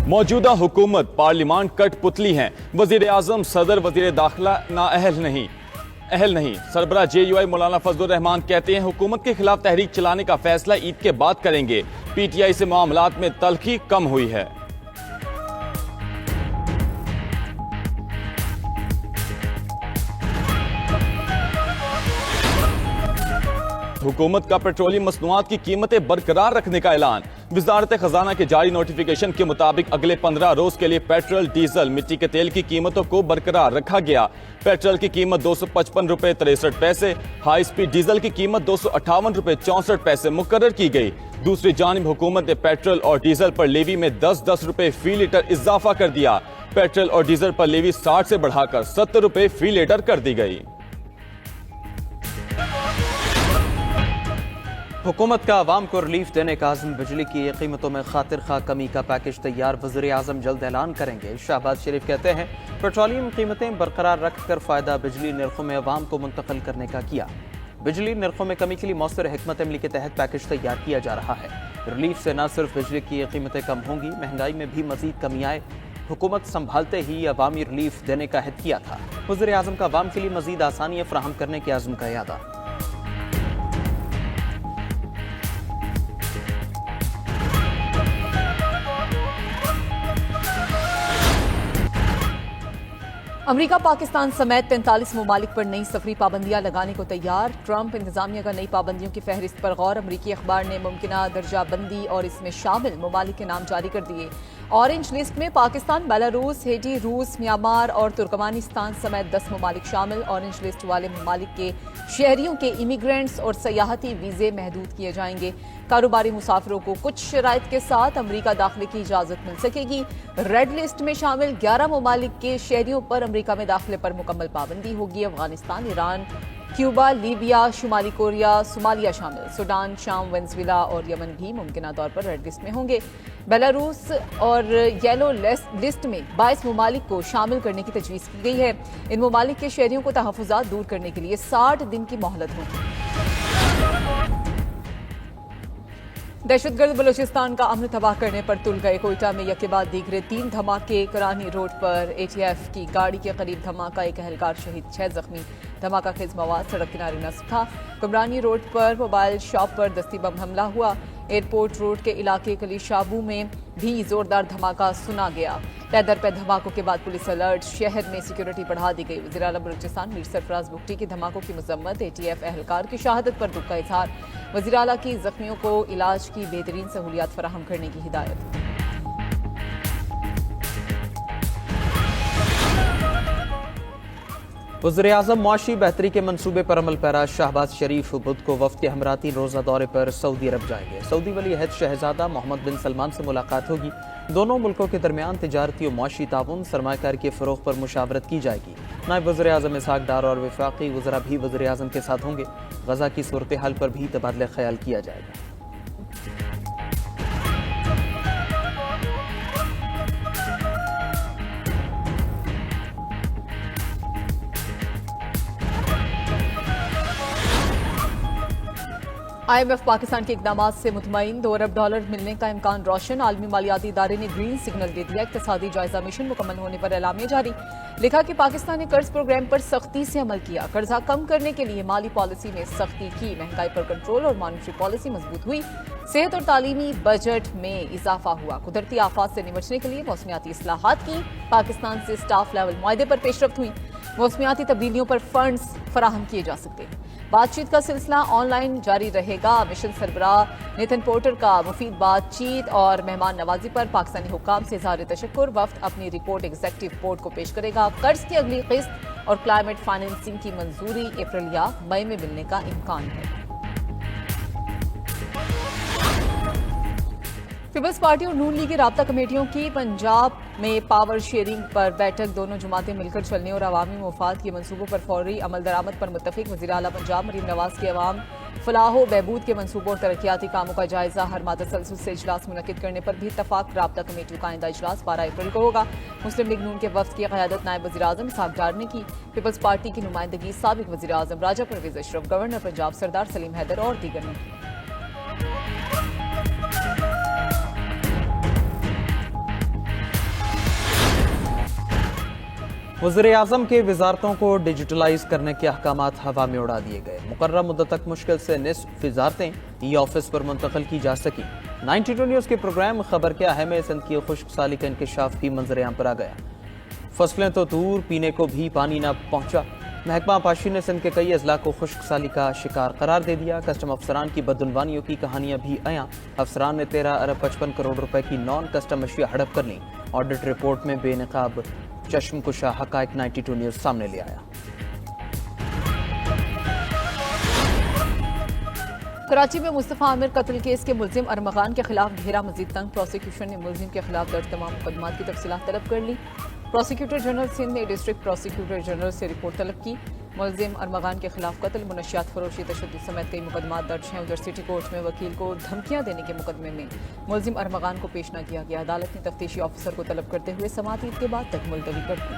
मौजूदा हुकूमत पार्लियामान कठपुतली हैं। वजीर आजम सदर वजीर दाखिला नाअहल नहीं। सरबराह JUI मौलाना फजलुर रहमान कहते हैं हुकूमत के खिलाफ तहरीक चलाने का फैसला ईद के बाद करेंगे। PTI से मामलात में तल्खी कम हुई है। हुकूमत का पेट्रोलियम मसनूआत की कीमतें बरकरार रखने का ऐलान। वजारत खजाना के जारी नोटिफिकेशन के मुताबिक अगले 15 रोज के लिए पेट्रोल, डीजल, मिट्टी के तेल की कीमतों को बरकरार रखा गया। पेट्रोल की कीमत 255 रुपए 63 पैसे, हाई स्पीड डीजल की कीमत 258 रुपए 64 पैसे मुकर्रर की गई। दूसरी जानिब हुकूमत ने पेट्रोल और डीजल पर लेवी में 10-10 रुपए फी लीटर इजाफा कर दिया। पेट्रोल और डीजल पर लेवी 60 से बढ़ाकर 70 रुपए फी लीटर कर दी गई। हुकूमत का आवाम को रिलीफ देने का आज़म। बिजली की कीमतों में खातिर खा कमी का पैकेज तैयार, वज़ीर आज़म जल्द ऐलान करेंगे। शहबाज शरीफ कहते हैं पेट्रोलियम कीमतें बरकरार रखकर फ़ायदा बिजली नरखों में अवाम को मुंतकिल करने का किया। बिजली नरखों में कमी के लिए मौसर हिकमत अमली के तहत पैकेज तैयार किया जा रहा है। रिलीफ से न सिर्फ बिजली की कीमतें कम होंगी, महंगाई में भी मजीद कमी आए। हुकूमत संभालते ही अवामी रिलीफ देने का अहद किया था। वज़ीर आज़म का अवाम के लिए मजीद आसानियाँ फराहम करने के आज़म का यादा। अमेरिका पाकिस्तान समेत 45 ममालिक पर नई सफरी पाबंदियां लगाने को तैयार। ट्रंप इंतजामिया का नई पाबंदियों की फहरिस्त पर गौर। अमेरिकी अखबार ने मुमकिना दर्जा बंदी और इसमें शामिल ममालिक के नाम जारी कर दिए। ऑरेंज लिस्ट में पाकिस्तान, बेलारूस, हेटी, रूस, म्यांमार और तुर्कमानिस्तान समेत 10 ममालिक शामिल। ऑरेंज लिस्ट वाले ममालिक के शहरियों के इमिग्रेंट्स और सयाहती वीजे महदूद किए जाएंगे। कारोबारी मुसाफिरों को कुछ शराइत के साथ अमेरिका दाखिले की इजाजत मिल सकेगी। रेड लिस्ट में शामिल 11 ममालिक के शहरियों पर अमेरिका में दाखिले पर मुकम्मल पाबंदी होगी। अफगानिस्तान, ईरान, क्यूबा, लीबिया, शुमाली कोरिया, सोमालिया शामिल। सूडान, शाम, वेनेजुएला और यमन भी मुमकिना तौर पर रेड लिस्ट में होंगे। बेलारूस और येलो लिस्ट में 22 ममालिक को शामिल करने की तजवीज़ की गई है। इन ममालिक के शहरियों को तहफ़्फ़ुज़ात दूर करने के लिए 60 दिन की मोहलत होगी। दहशतगर्द बलूचिस्तान का अमन तबाह करने पर तुल गए। कोयटा में यके बाद दीगरे 3 धमाके। करानी रोड पर ATF की गाड़ी के करीब धमाका, एक अहलकार शहीद, 6 जख्मी। धमाका खेज मवाद सड़क किनारे नस्ब था। कुमरानी रोड पर मोबाइल शॉप पर दस्ती बम हमला हुआ। एयरपोर्ट रोड के इलाके कलीशाबू में भी जोरदार धमाका सुना गया। पैदर पे धमाकों के बाद पुलिस अलर्ट, शहर में सिक्योरिटी बढ़ा दी गई। वज़ीर आला बलूचिस्तान मीर सरफराज बुगटी के धमाकों की मजम्मत। ATF एहलकार की शहादत पर दुख का इजहार। वज़ीर आला की जख्मियों को इलाज की बेहतरीन सहूलियात फराहम करने की हिदायत। वज़ीर आज़म मुआशी बेहतरी के मनसूबे पर अमल पैरा। शहबाज शरीफ बुध को वफ़द हमराती रोज़ा दौरे पर सऊदी अरब जाएंगे। सऊदी वली अहद शहजादा मोहम्मद बिन सलमान से मुलाकात होगी। दोनों मुल्कों के दरमियान तिजारती और मुआशी ताउन, सरमायाकारी के फ़रोग़ पर मुशावरत की जाएगी। नायब वज़ीर आज़म इसहाक़ डार और वफाक़ी वज़रा भी वज़ीर आज़म के साथ होंगे। गज़ा की सूरत हाल पर भी तबादला ख्याल किया जाएगा। IMF पाकिस्तान के इक़दाम से मुतमईन। $2 अरब मिलने का इम्कान रोशन। आलमी मालियाती इदारे ने ग्रीन सिग्नल दे दिया। इक़्तिसादी जायजा मिशन मुकम्मल होने पर एलामिया जारी। लिखा कि पाकिस्तान ने कर्ज प्रोग्राम पर सख्ती से अमल किया। कर्जा कम करने के लिए माली पॉलिसी में सख्ती की। महंगाई पर कंट्रोल और मॉनिटरी पॉलिसी मजबूत हुई। सेहत और तालीमी बजट में इजाफा हुआ। कुदरती आफात से निपटने के लिए मौसमियाती इस्लाहात की। पाकिस्तान से स्टाफ लेवल मुआहदे पर पेशरफ्त हुई। मौसमियाती तब्दीलियों पर फंड्स फराहम किए जा सकते हैं। बातचीत का सिलसिला ऑनलाइन जारी रहेगा। मिशन सरबराह नितिन पोर्टर का मुफीद बातचीत और मेहमान नवाजी पर पाकिस्तानी हुक्काम से इज़हार तशक्कुर। वफ्द अपनी रिपोर्ट एग्जीक्यूटिव बोर्ड को पेश करेगा। कर्ज की अगली किस्त और क्लाइमेट फाइनेंसिंग की मंजूरी अप्रैल या मई में मिलने का इम्कान है। पीपल्स पार्टी और नून लीग की राब्ता कमेटियों की पंजाब में पावर शेयरिंग पर बैठक। दोनों जमातें मिलकर चलने और अवामी मुफाद के मनसूबों पर फौरी अमल दरामद पर मुत्तफिक। वज़ीर आला पंजाब मरीम नवाज के अवाम फलाह बहबूद के मनसूबों और तरक्याती कामों का जायजा। हर माह तसलसल से इजलास मुनक्किद करने पर भी इत्तफाक। राब्ता कमेटियों का आइंदा इजलास 12 अप्रैल को होगा। मुस्लिम लीग नून के वफ्द की क़यादत नायब वज़ीर आज़म इसहाक़ डार ने की। पीपल्स पार्टी की नुमाइंदगी साबिक़ वज़ीर आज़म राजा परवेज़ अशरफ, गवर्नर पंजाब सरदार सलीम हैदर और दीगर ने की। वज़ीर-ए-आज़म के वजारतों को डिजिटलाइज करने के अहकामात हवा में उड़ा दिए गए। मुकर्रर मुद्दत तक मुश्किल से निस्फ वजारतें ई ऑफिस पर मुंतकिल की जा सकी। 92 न्यूज़ के प्रोग्राम खबर क्या है में सिंध की खुश्क साली का इंकशाफ भी मंजर-ए-आम पर आ गया। फसलें तो दूर, पीने को भी पानी न पहुंचा। महकमा पाशी ने सिंध के कई अजला को खुश्क साली का शिकार करार दे दिया। कस्टम अफसरान की बदउनवानियों की कहानियां भी आया। अफसरान ने 13 अरब 55 करोड़ रुपए की नॉन कस्टम अशिया हड़प कर ली। ऑडिट रिपोर्ट में बेनकाब चश्मकुशा हकायक 92 न्यूज़ सामने ले आया। कराची में मुस्तफा आमिर कत्ल केस के मुलजिम अरमगान के खिलाफ घेरा मजीद तंग। प्रोसिक्यूशन ने मुलजिम के खिलाफ दर्ज तमाम मुकदमात की तफसीलात तलब कर ली। प्रोसिक्यूटर जनरल सिंध ने डिस्ट्रिक्ट प्रोसिक्यूटर जनरल से रिपोर्ट तलब की। मुलजिम अरमगान के खिलाफ कत्ल, मुनशियात फरोशी, तशद्दुद समेत कई मुकदमात दर्ज हैं। उधर सिटी कोर्ट में वकील को धमकियां देने के मुकदमे में मुलजिम अरमगान को पेश न किया गया। अदालत ने तफ्तीशी ऑफिसर को तलब करते हुए समाअत ईद के बाद तक मुलतवी कर दी।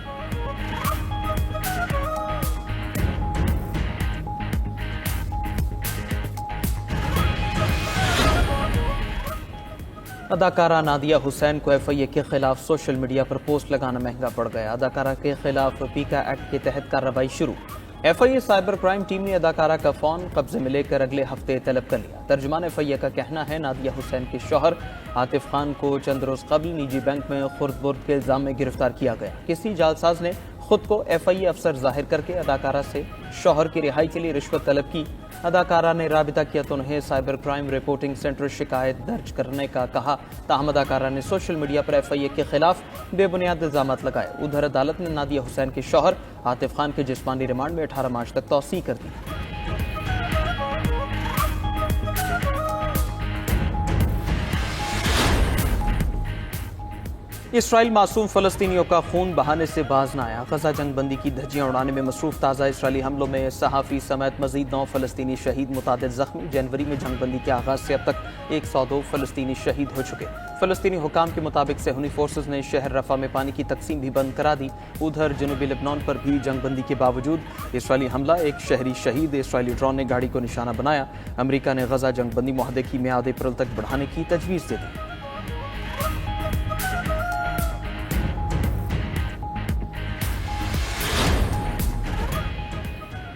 अदाकारा नादिया हुसैन को FIA के खिलाफ सोशल मीडिया पर पोस्ट लगाना महंगा पड़ गया। अदाकारा के खिलाफ पीका एक्ट के तहत कार्रवाई शुरू। FIA साइबर क्राइम टीम ने अदाकारा का फोन कब्जे में लेकर अगले हफ्ते तलब कर लिया। तर्जुमान FIA का कहना है नादिया हुसैन के शौहर आतिफ खान को चंद रोज कबल निजी बैंक में खुर्द-बुर्द के इल्जाम में गिरफ्तार किया गया। किसी जालसाज ने खुद को FIA अफसर जाहिर करके अदाकारा से शौहर की रिहाई के लिए रिश्वत तलब की। अदाकारा ने राबिता किया तो उन्हें साइबर क्राइम रिपोर्टिंग सेंटर शिकायत दर्ज करने का कहा। ताहम अदाकारा ने सोशल मीडिया पर FIA के खिलाफ बेबुनियाद इल्जाम लगाए। उधर अदालत ने नादिया हुसैन के शौहर आतिफ खान के जिस्मानी रिमांड में 18 मार्च तक तौसीह कर दी। इसराइल मासूम फलस्तीनियों का खून बहाने से बाज न आया। गजा जंगबंदी की धज्जियां उड़ाने में मसरूफ। ताज़ा इसराइली हमलों में सहाफ़ी समेत मजीद 9 फलस्तीनी शहीद, मुतादिद जख्मी। जनवरी में जंगबंदी के आगाज से अब तक 102 फलस्तीनी शहीद हो चुके। फलस्तीनी हुकाम के मुताबिक सेहूनी फोर्सेज ने शहर रफा में पानी की तकसीम भी बंद करा दी। उधर जनूबी लेबनान पर भी जंगबंदी के बावजूद इसराइली हमला, एक शहरी शहीद। इसराइली ड्रोन ने गाड़ी को निशाना बनाया। अमरीका ने गजा जंगबंदी मुआहदे की मियाद अप्रैल तक बढ़ाने की तजवीज़ दे दी।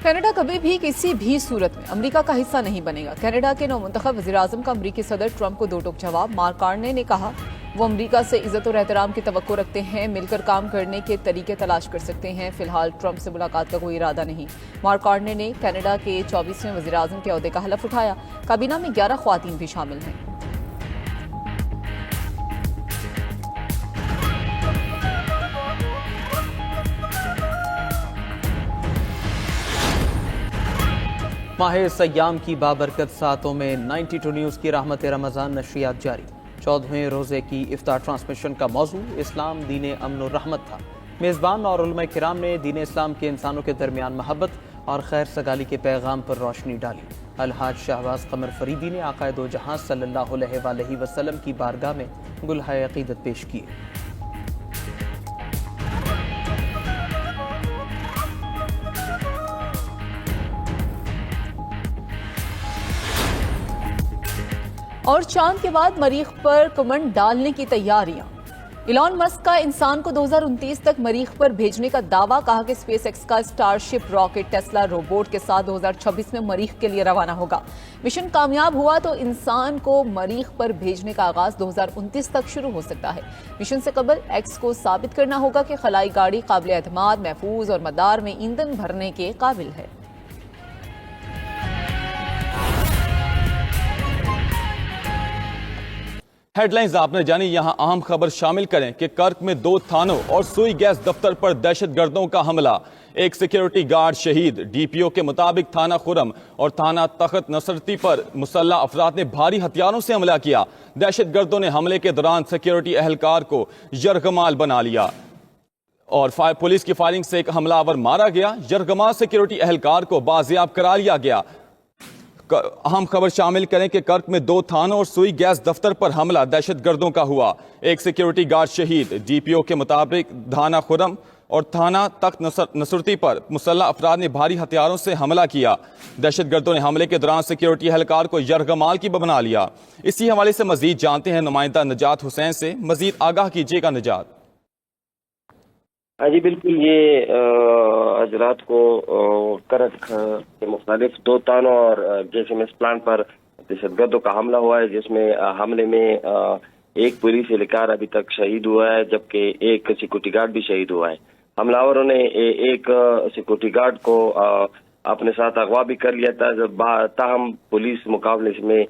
कनाडा कभी भी किसी भी सूरत में अमेरिका का हिस्सा नहीं बनेगा। कनाडा के नौमुंतखब वज़ीर-ए-आज़म का अमरीकी सदर ट्रंप को दो टोक जवाब। मार्क कार्ने ने कहा वो अमेरिका से इज्जत और एहतराम की तवक्को रखते हैं, मिलकर काम करने के तरीके तलाश कर सकते हैं। फिलहाल ट्रंप से मुलाकात का कोई इरादा नहीं। मार्क कार्ने ने कनाडा के 24वें वज़ीर-ए-आज़म के ओहदे का हलफ उठाया। काबीना में 11 ख्वातीन भी शामिल हैं। माह सयाम की बाबरकत सातों में 92 न्यूज़ की रहमत रमज़ान नशरियात जारी। 14वें रोज़े की इफ्तार ट्रांसमिशन का मौजू इस्लाम दीन अमन और रहमत था। मेज़बान और उलमा किराम ने दीन इस्लाम के इंसानों के दरमियान मोहब्बत और खैर सगाली के पैगाम पर रोशनी डाली। अलहाज शहबाज कमर फरीदी ने आक़ाए दो जहां सल्लल्लाहु अलैहि वसल्लम की बारगाह में गुलहाए अक़ीदत पेश किए। और चांद के बाद मरीख पर कमंड डालने की तैयारियां। इलॉन मस्क का इंसान को 2029 तक मरीख पर भेजने का दावा। कहा कि स्पेस एक्स का स्टारशिप रॉकेट टेस्ला रोबोट के साथ 2026 में मरीख के लिए रवाना होगा। मिशन कामयाब हुआ तो इंसान को मरीख पर भेजने का आगाज 2029 तक शुरू हो सकता है। मिशन से कबल एक्स को साबित करना होगा कि खलाई गाड़ी काबिल एतमाद, महफूज और मदार में ईंधन भरने के काबिल है। हेडलाइंस आपने जानी। यहां अहम खबर शामिल करें कि कर्क में 2 थानों और सुई गैस दफ्तर पर दहशतगर्दों का हमला, एक सिक्योरिटी गार्ड शहीद। DPO के मुताबिक थाना खुरम और थाना तख्त नसरती पर मुसल्ला अफराद ने भारी हथियारों से हमला किया। दहशतगर्दों ने हमले के दौरान सिक्योरिटी एहलकार को यरगमाल बना लिया और पुलिस की फायरिंग से एक हमलावर मारा गया। यरगमाल सिक्योरिटी एहलकार को बाजियाब करा लिया गया। अहम खबर शामिल करें कि कर्क में 2 थानों और सुई गैस दफ्तर पर हमला दहशतगर्दों का हुआ, एक सिक्योरिटी गार्ड शहीद। DPO के मुताबिक थाना खुरम और थाना तख्त नसरती पर मुसल्ला अफराद ने भारी हथियारों से हमला किया। दहशतगर्दों ने हमले के दौरान सिक्योरिटी एहलकार को यरगमाल की बना लिया। इसी हवाले से मजीद जानते हैं नुमाइंदा नजात हुसैन से। मजीद आगाह कीजिएगा नजात। हाँ जी बिल्कुल, ये आज रात को करक के मुख्तलिफ दो थानों और जेसीएमएस प्लांट पर दहशतगर्दों का हमला हुआ है, जिसमें हमले में एक पुलिस एहलकार अभी तक शहीद हुआ है, जबकि एक सिक्योरिटी गार्ड भी शहीद हुआ है। हमलावरों ने एक सिक्योरिटी गार्ड को अपने साथ अगवा भी कर लिया था, जब ताहम पुलिस मुकाबले में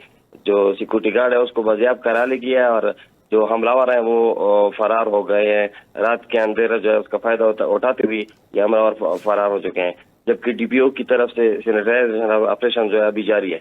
जो सिक्योरिटी गार्ड है उसको बाजियाब करा ले गया है और जो हमलावर हैं वो फरार हो गए हैं। रात के अंधेरा जो है उसका फायदा उठाते हुए ये हमलावर फरार हो चुके हैं, जबकि डीपीओ की तरफ से सैनिटाइजेशन ऑपरेशन जो है अभी जारी है।